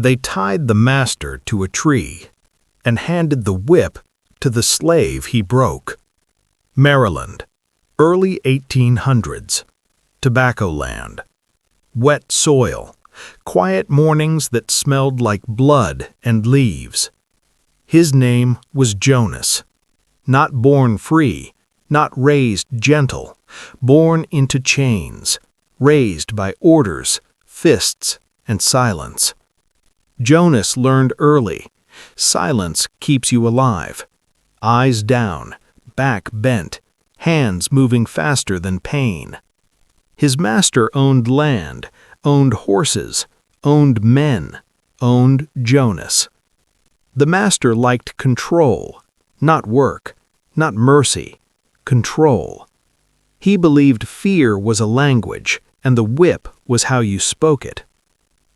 They tied the master to a tree and handed the whip to the slave he broke. Maryland, early 1800s. Tobacco land. Wet soil. Quiet mornings that smelled like blood and leaves. His name was Jonas. Not born free, not raised gentle, born into chains, raised by orders, fists, and silence. Jonas learned early. Silence keeps you alive. Eyes down, back bent, hands moving faster than pain. His master owned land, owned horses, owned men, owned Jonas. The master liked control, not work, not mercy, control. He believed fear was a language, and the whip was how you spoke it.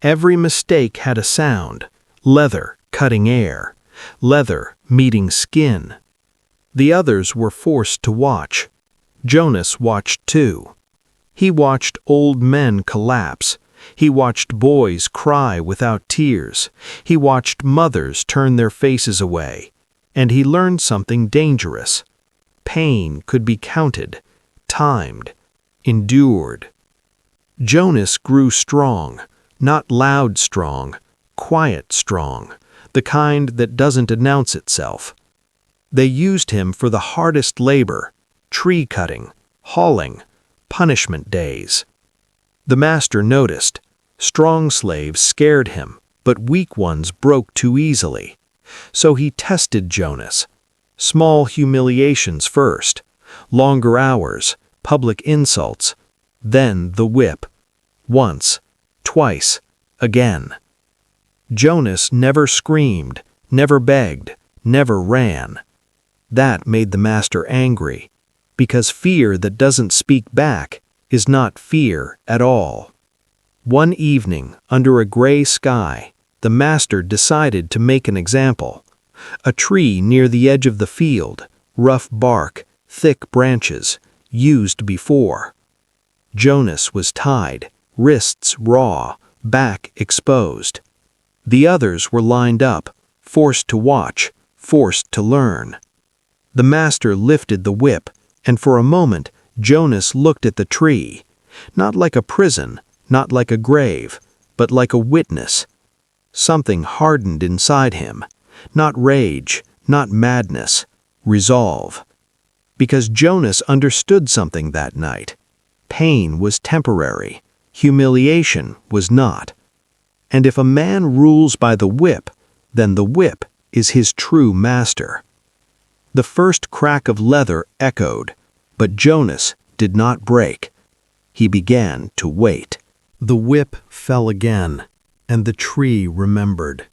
Every mistake had a sound, leather cutting air, leather meeting skin. The others were forced to watch. Jonas watched too. He watched old men collapse. He watched boys cry without tears. He watched mothers turn their faces away. And he learned something dangerous. Pain could be counted, timed, endured. Jonas grew strong, not loud strong, quiet strong, the kind that doesn't announce itself. They used him for the hardest labor, tree cutting, hauling, punishment days. The master noticed. Strong slaves scared him, but weak ones broke too easily. So he tested Jonas. Small humiliations first, longer hours, public insults, then the whip. Once, twice, again. Jonas never screamed, never begged, never ran. That made the master angry, because fear that doesn't speak back is not fear at all. One evening, under a gray sky, the master decided to make an example. A tree near the edge of the field, rough bark, thick branches, used before. Jonas was tied, wrists raw, back exposed. The others were lined up, forced to watch, forced to learn. The master lifted the whip, and for a moment Jonas looked at the tree, not like a prison, not like a grave, but like a witness. Something hardened inside him, not rage, not madness, resolve. Because Jonas understood something that night. Pain was temporary, humiliation was not. And if a man rules by the whip, then the whip is his true master. The first crack of leather echoed, but Jonas did not break. He began to wait. The whip fell again, and the tree remembered.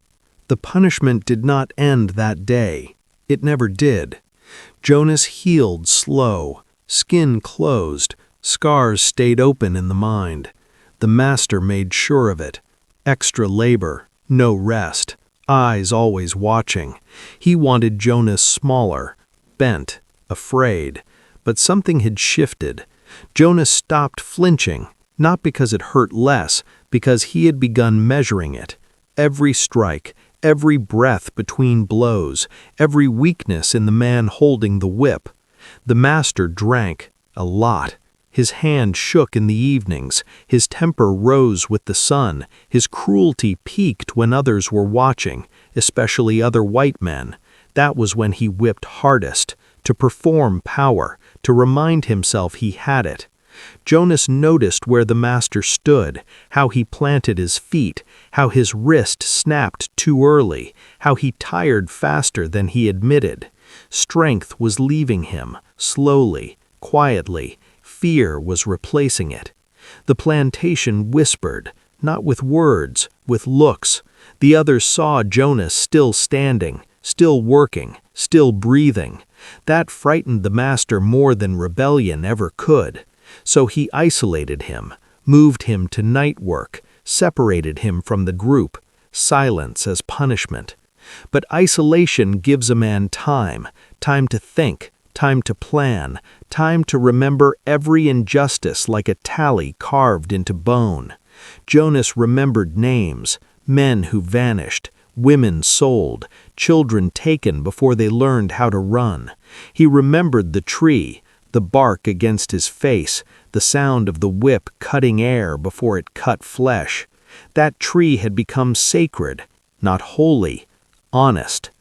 The punishment did not end that day. It never did. Jonas healed slow, skin closed, scars stayed open in the mind. The master made sure of it. Extra labor, no rest, eyes always watching. He wanted Jonas smaller, bent, afraid. But something had shifted. Jonas stopped flinching, not because it hurt less, because he had begun measuring it. Every strike, every breath between blows, every weakness in the man holding the whip. The master drank, a lot. His hand shook in the evenings, his temper rose with the sun, his cruelty peaked when others were watching, especially other white men. That was when he whipped hardest, to perform power, to remind himself he had it. Jonas noticed where the master stood, how he planted his feet, how his wrist snapped too early, how he tired faster than he admitted. Strength was leaving him, slowly, quietly. Fear was replacing it. The plantation whispered, not with words, with looks. The others saw Jonas still standing, still working, still breathing. That frightened the master more than rebellion ever could. So he isolated him, moved him to night work, separated him from the group, silence as punishment. But isolation gives a man time to think, time to plan, time to remember every injustice like a tally carved into bone. Jonas remembered names, Men who vanished, women sold, children taken before they learned how to run. He remembered the tree, the bark against his face, the sound of the whip cutting air before it cut flesh. That tree had become sacred, not holy, honest.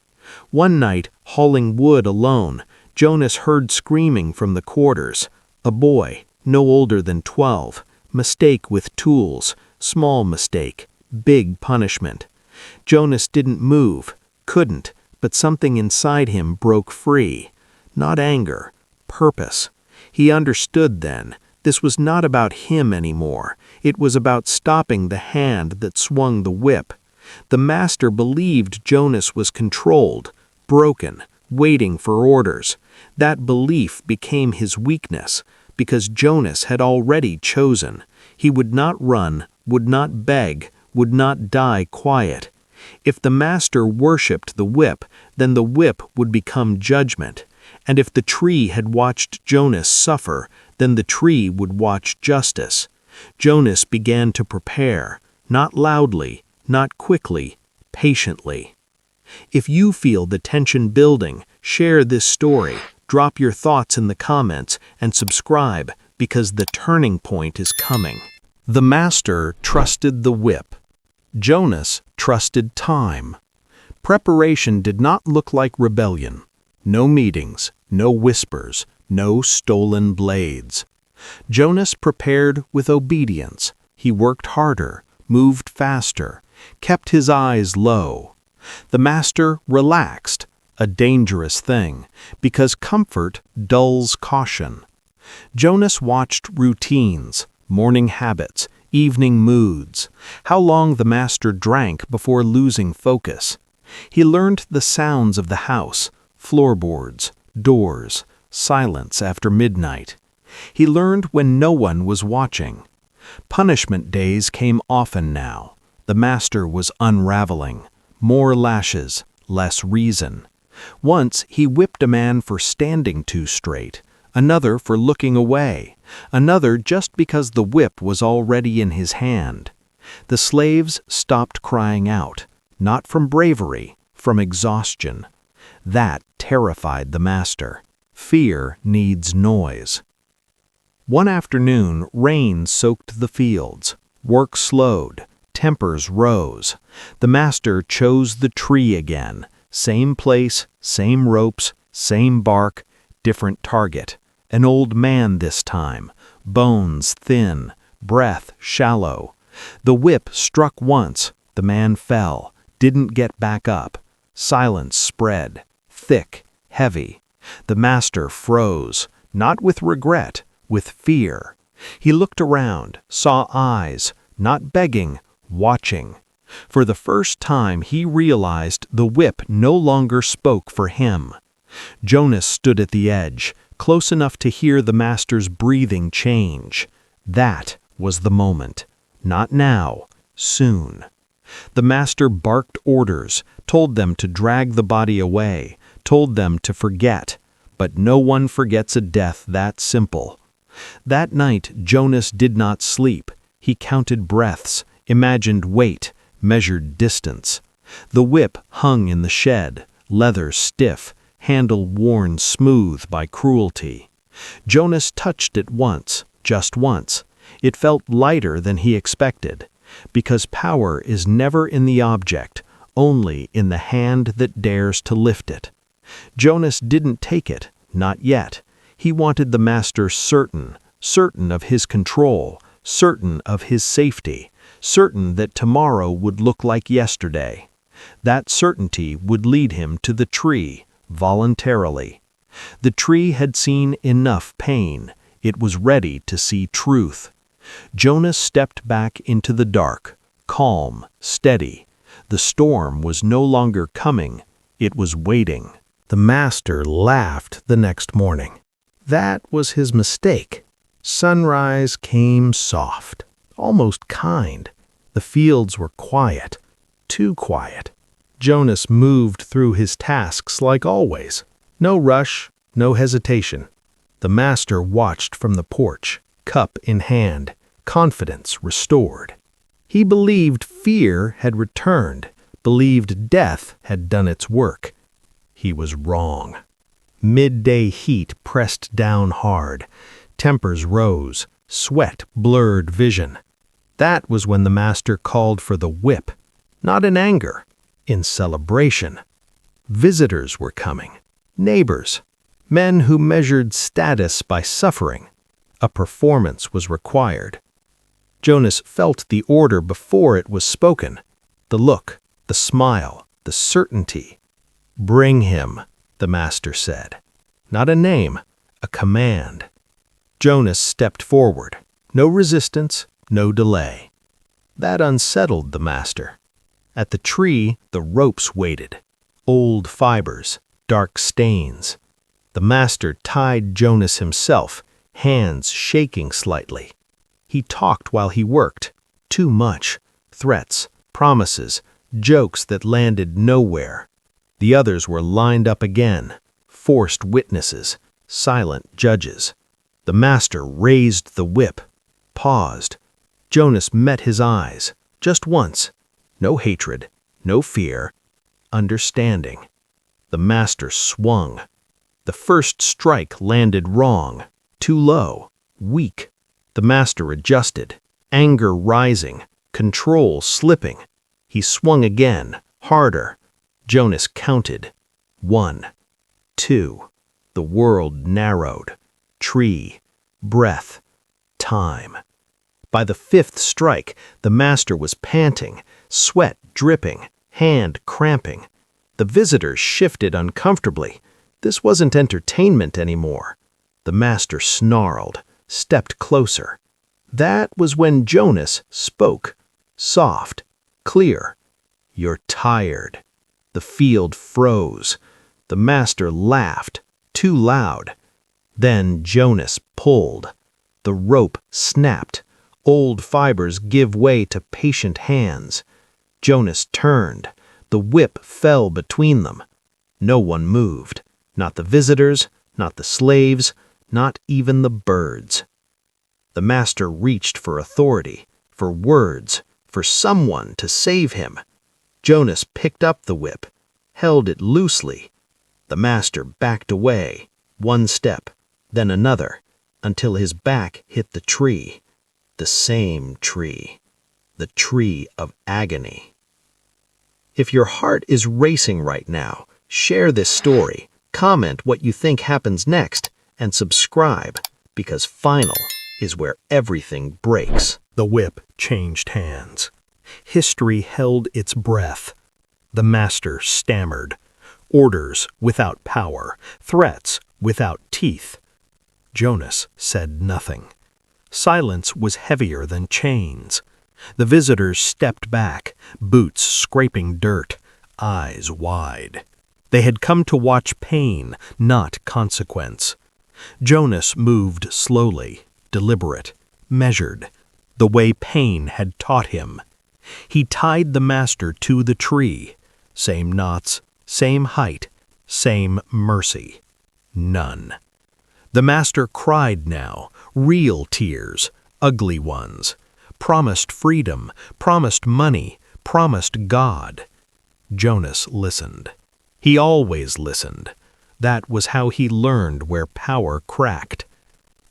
One night, hauling wood alone, Jonas heard screaming from the quarters. A boy, no older than 12, mistake with tools, small mistake, big punishment. Jonas didn't move, couldn't, but something inside him broke free. Not anger, purpose. He understood then. This was not about him anymore. It was about stopping the hand that swung the whip. The master believed Jonas was controlled, broken, waiting for orders. That belief became his weakness, because Jonas had already chosen. He would not run, would not beg, would not die quiet. If the master worshipped the whip, then the whip would become judgment. And if the tree had watched Jonas suffer, then the tree would watch justice. Jonas began to prepare, not loudly, not quickly, patiently. If you feel the tension building, share this story, drop your thoughts in the comments, and subscribe, because the turning point is coming. The master trusted the whip. Jonas trusted time. Preparation did not look like rebellion. No meetings, no whispers, no stolen blades. Jonas prepared with obedience. He worked harder, moved faster, kept his eyes low. The master relaxed, a dangerous thing, because comfort dulls caution. Jonas watched routines, morning habits, evening moods, how long the master drank before losing focus. He learned the sounds of the house, floorboards, doors, silence after midnight. He learned when no one was watching. Punishment days came often now. The master was unraveling. More lashes, less reason. Once he whipped a man for standing too straight, another for looking away, another just because the whip was already in his hand. The slaves stopped crying out, not from bravery, from exhaustion. That terrified the master. Fear needs noise. One afternoon, rain soaked the fields. Work slowed. Tempers rose. The master chose the tree again. Same place, same ropes, same bark, different target. An old man this time, bones thin, breath shallow. The whip struck once. The man fell, didn't get back up. Silence spread, thick, heavy. The master froze, not with regret, with fear. He looked around, saw eyes, not begging, watching. For the first time he realized the whip no longer spoke for him. Jonas stood at the edge, close enough to hear the master's breathing change. That was the moment. Not now, soon. The master barked orders, told them to drag the body away, told them to forget. But no one forgets a death that simple. That night Jonas did not sleep. He counted breaths, imagined weight, measured distance. The whip hung in the shed, leather stiff, handle worn smooth by cruelty. Jonas touched it once, just once. It felt lighter than he expected, because power is never in the object, only in the hand that dares to lift it. Jonas didn't take it, not yet. He wanted the master certain of his control, certain of his safety, certain that tomorrow would look like yesterday. That certainty would lead him to the tree, voluntarily. The tree had seen enough pain. It was ready to see truth. Jonas stepped back into the dark, calm, steady. The storm was no longer coming. It was waiting. The master laughed the next morning. That was his mistake. Sunrise came soft, almost kind. The fields were quiet, too quiet. Jonas moved through his tasks like always. No rush, no hesitation. The master watched from the porch, cup in hand, confidence restored. He believed fear had returned, believed death had done its work. He was wrong. Midday heat pressed down hard. Tempers rose. Sweat blurred vision. That was when the master called for the whip, not in anger, in celebration. Visitors were coming, neighbors, men who measured status by suffering. A performance was required. Jonas felt the order before it was spoken, the look, the smile, the certainty. "Bring him," the master said. Not a name, a command. Jonas stepped forward. No resistance, no delay. That unsettled the master. At the tree, the ropes waited. Old fibers, dark stains. The master tied Jonas himself, hands shaking slightly. He talked while he worked. Too much. Threats, promises, jokes that landed nowhere. The others were lined up again. Forced witnesses, silent judges. The master raised the whip, paused. Jonas met his eyes, just once. No hatred, no fear, understanding. The master swung. The first strike landed wrong, too low, weak. The master adjusted, anger rising, control slipping. He swung again, harder. Jonas counted. 1, 2. The world narrowed. Tree, breath, time. By the 5th strike, the master was panting, sweat dripping, hand cramping. The visitors shifted uncomfortably. This wasn't entertainment anymore. The master snarled, stepped closer. That was when Jonas spoke, soft, clear. "You're tired." The field froze. The master laughed, too loud. Then Jonas pulled. The rope snapped. Old fibers give way to patient hands. Jonas turned. The whip fell between them. No one moved. Not the visitors, not the slaves, not even the birds. The master reached for authority, for words, for someone to save him. Jonas picked up the whip, held it loosely. The master backed away, one step, then another, until his back hit the tree. The same tree. The tree of agony. If your heart is racing right now, share this story, comment what you think happens next, and subscribe, because final is where everything breaks. The whip changed hands. History held its breath. The master stammered. Orders without power, threats without teeth. Jonas said nothing. Silence was heavier than chains. The visitors stepped back, boots scraping dirt, eyes wide. They had come to watch pain, not consequence. Jonas moved slowly, deliberate, measured, the way pain had taught him. He tied the master to the tree. Same knots, same height, same mercy. None. The master cried now, real tears, ugly ones. Promised freedom, promised money, promised God. Jonas listened. He always listened. That was how he learned where power cracked.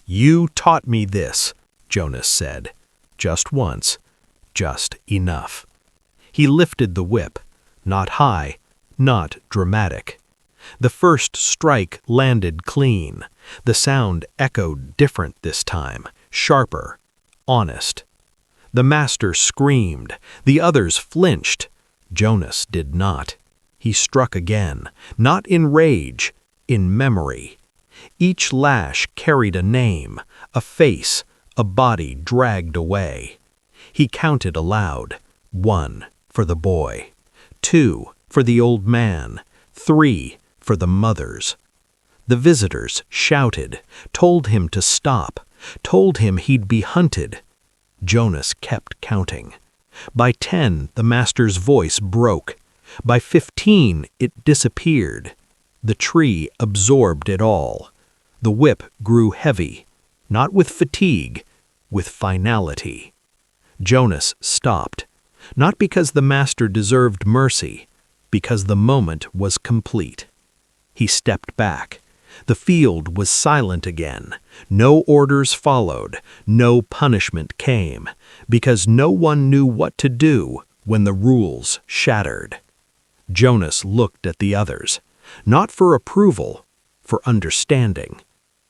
"You taught me this," Jonas said. Just once. Just enough. He lifted the whip. Not high, not dramatic. The first strike landed clean. The sound echoed different this time, sharper, honest. The master screamed. The others flinched. Jonas did not. He struck again, not in rage, in memory. Each lash carried a name, a face, a body dragged away. He counted aloud. 1 for the boy, 2 for the old man, 3 for the mothers. The visitors shouted, told him to stop, told him he'd be hunted. Jonas kept counting. By 10, the master's voice broke. By 15, it disappeared. The tree absorbed it all. The whip grew heavy, not with fatigue, with finality. Jonas stopped, not because the master deserved mercy, because the moment was complete. He stepped back. The field was silent again. No orders followed, no punishment came, because no one knew what to do when the rules shattered. Jonas looked at the others, not for approval, for understanding.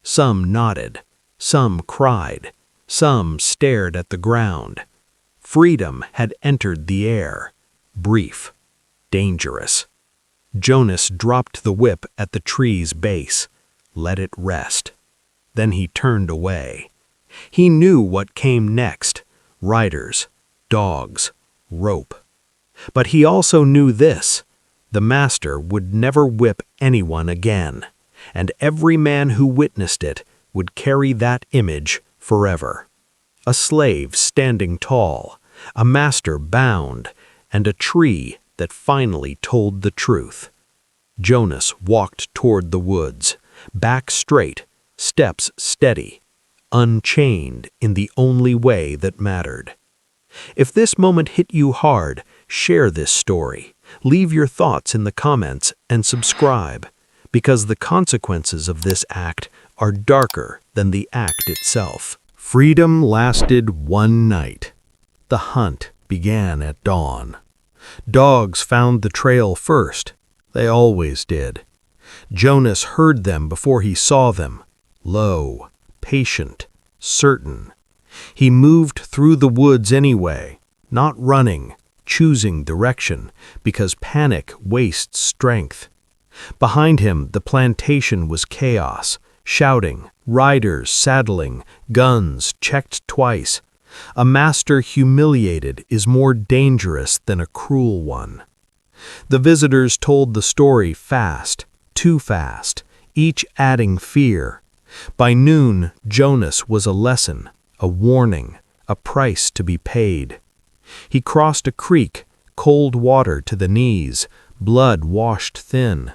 Some nodded, some cried, some stared at the ground. Freedom had entered the air, brief, dangerous. Jonas dropped the whip at the tree's base, let it rest. Then he turned away. He knew what came next: riders, dogs, rope. But he also knew this: the master would never whip anyone again, and every man who witnessed it would carry that image forever. A slave standing tall, a master bound, and a tree that finally told the truth. Jonas walked toward the woods, back straight, steps steady, unchained in the only way that mattered. If this moment hit you hard, share this story. Leave your thoughts in the comments and subscribe, because the consequences of this act are darker than the act itself. Freedom lasted one night. The hunt began at dawn. Dogs found the trail first. They always did. Jonas heard them before he saw them, low, patient, certain. He moved through the woods anyway, not running, choosing direction, because panic wastes strength. Behind him, the plantation was chaos, shouting, riders saddling, guns checked twice. A master humiliated is more dangerous than a cruel one. The visitors told the story fast, too fast, each adding fear. By noon, Jonas was a lesson, a warning, a price to be paid. He crossed a creek, cold water to the knees, blood washed thin.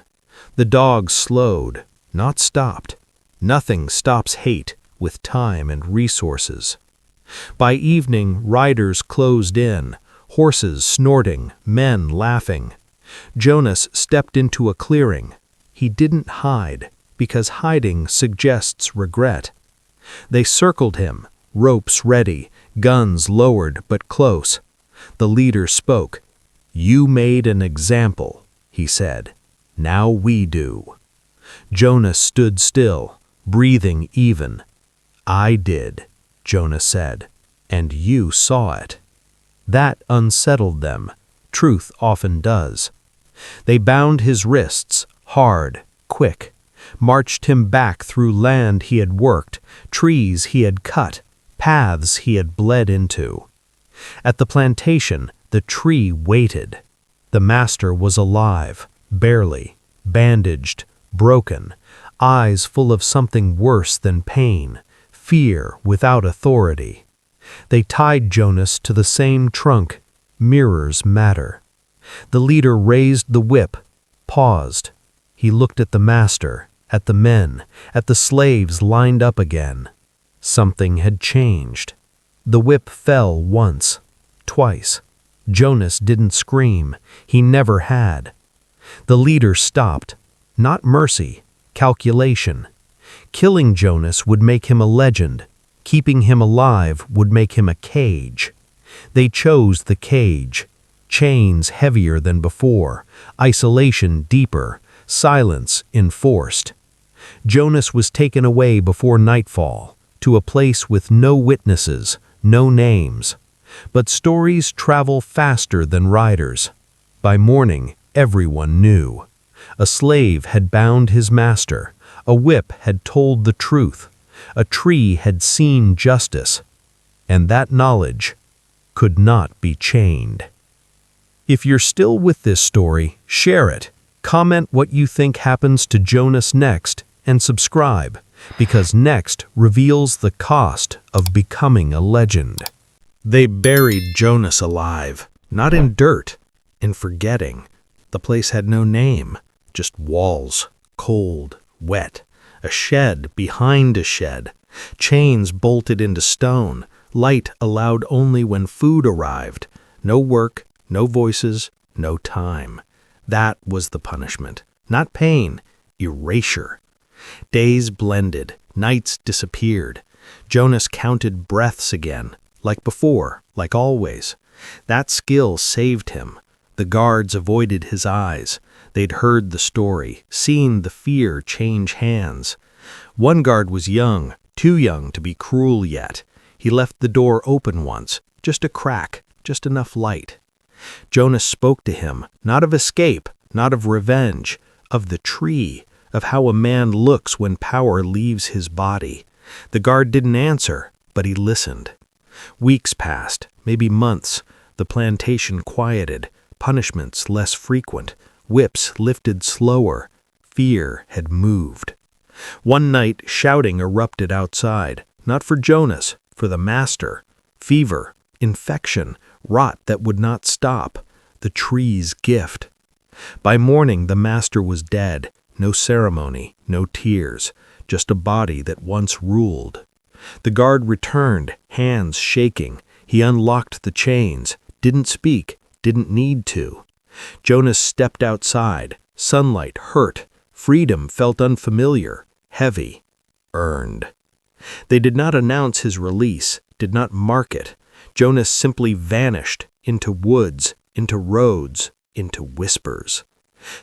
The dogs slowed, not stopped. Nothing stops hate with time and resources. By evening, riders closed in, horses snorting, men laughing. Jonas stepped into a clearing. He didn't hide, because hiding suggests regret. They circled him, ropes ready, guns lowered but close. The leader spoke. "You made an example," he said. "Now we do." Jonas stood still, breathing even. "I did," Jonas said, "and you saw it." That unsettled them. Truth often does. They bound his wrists, hard, quick, marched him back through land he had worked, trees he had cut, paths he had bled into. At the plantation, the tree waited. The master was alive, barely, bandaged, broken, eyes full of something worse than pain, fear without authority. They tied Jonas to the same trunk. Mirrors matter. The leader raised the whip, paused. He looked at the master, at the men, at the slaves lined up again. Something had changed. The whip fell once, twice. Jonas didn't scream. He never had. The leader stopped. Not mercy, calculation. Killing Jonas would make him a legend. Keeping him alive would make him a cage. They chose the cage. Chains heavier than before, isolation deeper, silence enforced. Jonas was taken away before nightfall, to a place with no witnesses, no names. But stories travel faster than riders. By morning, everyone knew. A slave had bound his master. A whip had told the truth. A tree had seen justice. And that knowledge could not be chained. If you're still with this story, share it. Comment what you think happens to Jonas next, and subscribe, because next reveals the cost of becoming a legend. They buried Jonas alive, not in dirt, in forgetting. The place had no name, just walls, cold, wet, a shed behind a shed, chains bolted into stone, light allowed only when food arrived. No work, no voices, no time. That was the punishment. Not pain, erasure. Days blended, nights disappeared. Jonas counted breaths again, like before, like always. That skill saved him. The guards avoided his eyes. They'd heard the story, seen the fear change hands. One guard was young, too young to be cruel yet. He left the door open once, just a crack, just enough light. Jonas spoke to him, not of escape, not of revenge, of the tree, of how a man looks when power leaves his body. The guard didn't answer, but he listened. Weeks passed, maybe months. The plantation quieted, punishments less frequent, whips lifted slower. Fear had moved. One night, shouting erupted outside, not for Jonas, for the master. Fever, infection, rot that would not stop, the tree's gift. By morning, the master was dead. No ceremony, no tears, just a body that once ruled. The guard returned, hands shaking. He unlocked the chains, didn't speak, didn't need to. Jonas stepped outside. Sunlight hurt. Freedom felt unfamiliar, heavy, earned. They did not announce his release, did not mark it. Jonas simply vanished into woods, into roads, into whispers.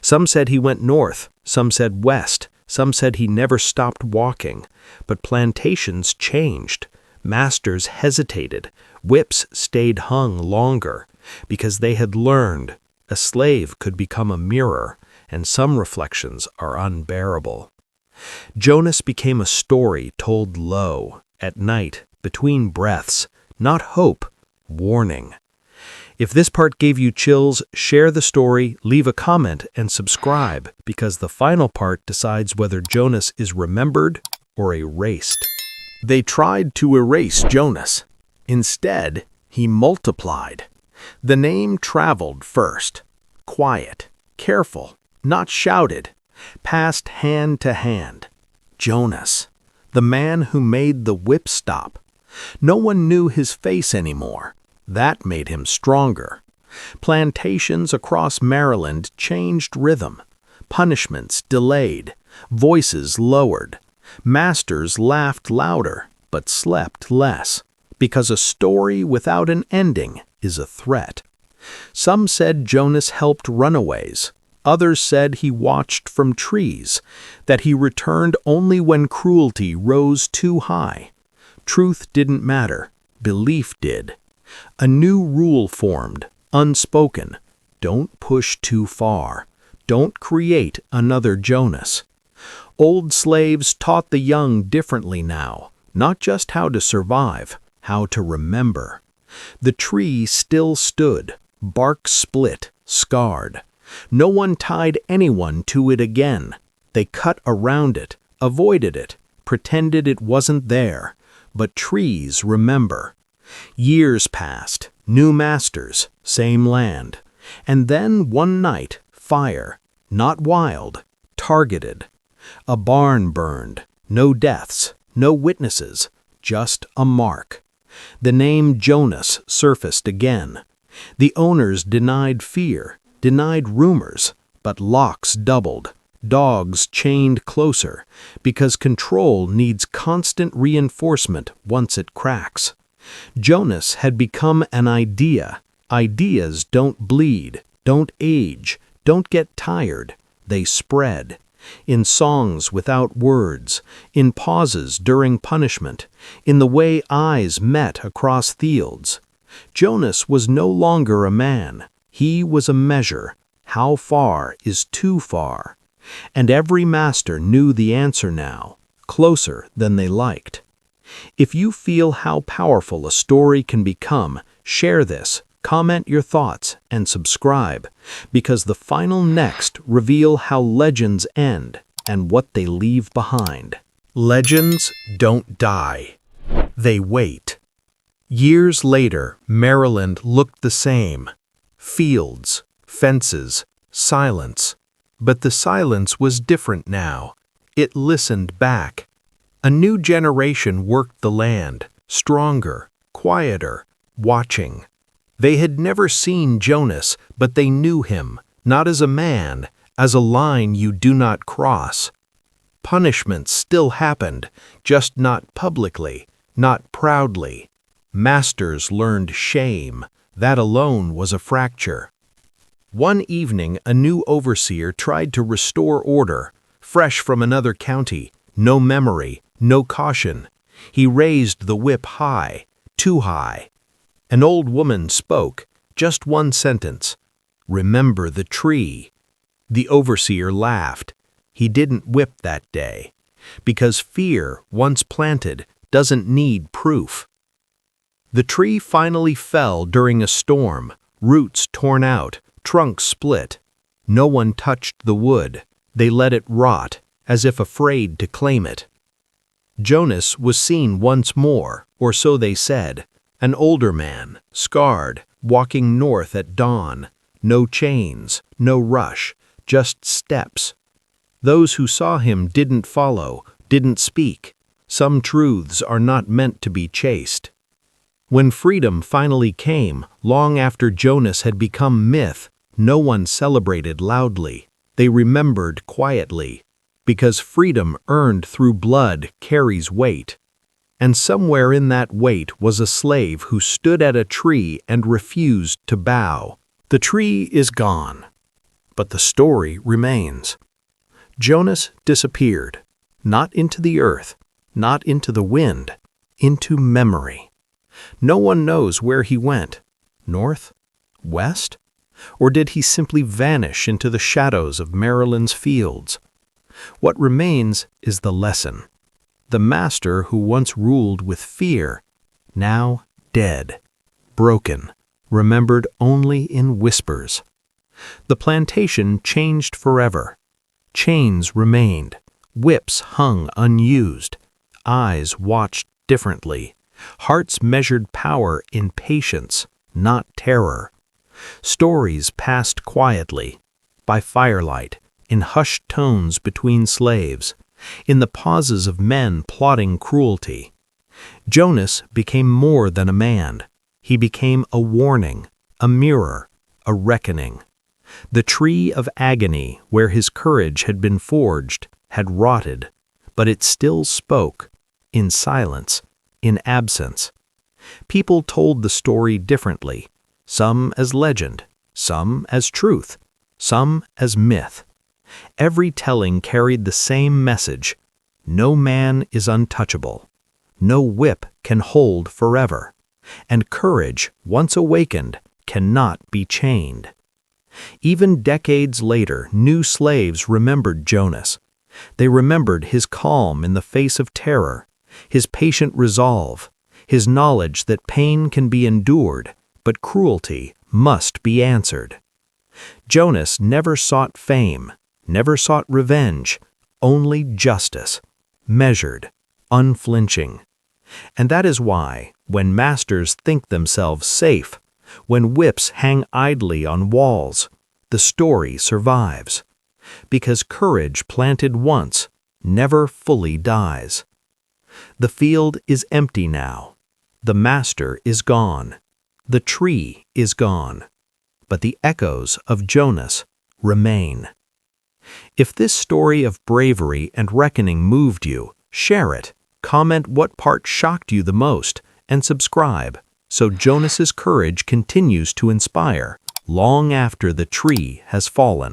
Some said he went north, some said west, some said he never stopped walking. But plantations changed. Masters hesitated. Whips stayed hung longer, because they had learned a slave could become a mirror, and some reflections are unbearable. Jonas became a story told low, at night, between breaths, not hope, warning. If this part gave you chills, share the story, leave a comment, and subscribe, because the final part decides whether Jonas is remembered or erased. They tried to erase Jonas. Instead, he multiplied. The name traveled first. Quiet, careful, not shouted, passed hand to hand. Jonas, the man who made the whip stop. No one knew his face anymore. That made him stronger. Plantations across Maryland changed rhythm. Punishments delayed. Voices lowered. Masters laughed louder, but slept less, because a story without an ending is a threat. Some said Jonas helped runaways. Others said he watched from trees, that he returned only when cruelty rose too high. Truth didn't matter. Belief did. A new rule formed, unspoken. Don't push too far. Don't create another Jonas. Old slaves taught the young differently now, not just how to survive, how to remember. The tree still stood, bark split, scarred. No one tied anyone to it again. They cut around it, avoided it, pretended it wasn't there. But trees remember. Years passed, new masters, same land. And then one night, fire, not wild, targeted. A barn burned, no deaths, no witnesses, just a mark. The name Jonas surfaced again. The owners denied fear, denied rumors, but locks doubled, dogs chained closer, because control needs constant reinforcement once it cracks. Jonas had become an idea. Ideas don't bleed, don't age, don't get tired. They spread. In songs without words, in pauses during punishment, in the way eyes met across fields. Jonas was no longer a man. He was a measure. How far is too far? And every master knew the answer now, closer than they liked. If you feel how powerful a story can become, share this, comment your thoughts, and subscribe, because the final next reveal how legends end and what they leave behind. Legends don't die. They wait. Years later, Maryland looked the same. Fields, fences, silence. But the silence was different now. It listened back. A new generation worked the land, stronger, quieter, watching. They had never seen Jonas, but they knew him, not as a man, as a line you do not cross. Punishment still happened, just not publicly, not proudly. Masters learned shame. That alone was a fracture. One evening, a new overseer tried to restore order, fresh from another county, no memory, no caution. He raised the whip high, too high. An old woman spoke, just one sentence. "Remember the tree." The overseer laughed. He didn't whip that day, because fear, once planted, doesn't need proof. The tree finally fell during a storm, roots torn out, trunk split. No one touched the wood. They let it rot, as if afraid to claim it. Jonas was seen once more, or so they said, an older man, scarred, walking north at dawn. No chains, no rush, just steps. Those who saw him didn't follow, didn't speak. Some truths are not meant to be chased. When freedom finally came, long after Jonas had become myth, no one celebrated loudly. They remembered quietly, because freedom earned through blood carries weight. And somewhere in that weight was a slave who stood at a tree and refused to bow. The tree is gone, but the story remains. Jonas disappeared, not into the earth, not into the wind, into memory. No one knows where he went, north, west, or did he simply vanish into the shadows of Maryland's fields? What remains is the lesson. The master who once ruled with fear, now dead, broken, remembered only in whispers. The plantation changed forever. Chains remained, whips hung unused, eyes watched differently, hearts measured power in patience, not terror. Stories passed quietly, by firelight, in hushed tones between slaves, in the pauses of men plotting cruelty. Jonas became more than a man. He became a warning, a mirror, a reckoning. The tree of agony, where his courage had been forged, had rotted, but it still spoke, in silence, in absence. People told the story differently, some as legend, some as truth, some as myth. Every telling carried the same message: no man is untouchable, no whip can hold forever, and courage, once awakened, cannot be chained. Even decades later, new slaves remembered Jonas. They remembered his calm in the face of terror, his patient resolve, his knowledge that pain can be endured, but cruelty must be answered. Jonas never sought fame, never sought revenge, only justice, measured, unflinching. And that is why, when masters think themselves safe, when whips hang idly on walls, the story survives. Because courage planted once never fully dies. The field is empty now. The master is gone. The tree is gone. But the echoes of Jonas remain. If this story of bravery and reckoning moved you, share it, comment what part shocked you the most, and subscribe so Jonas's courage continues to inspire long after the tree has fallen.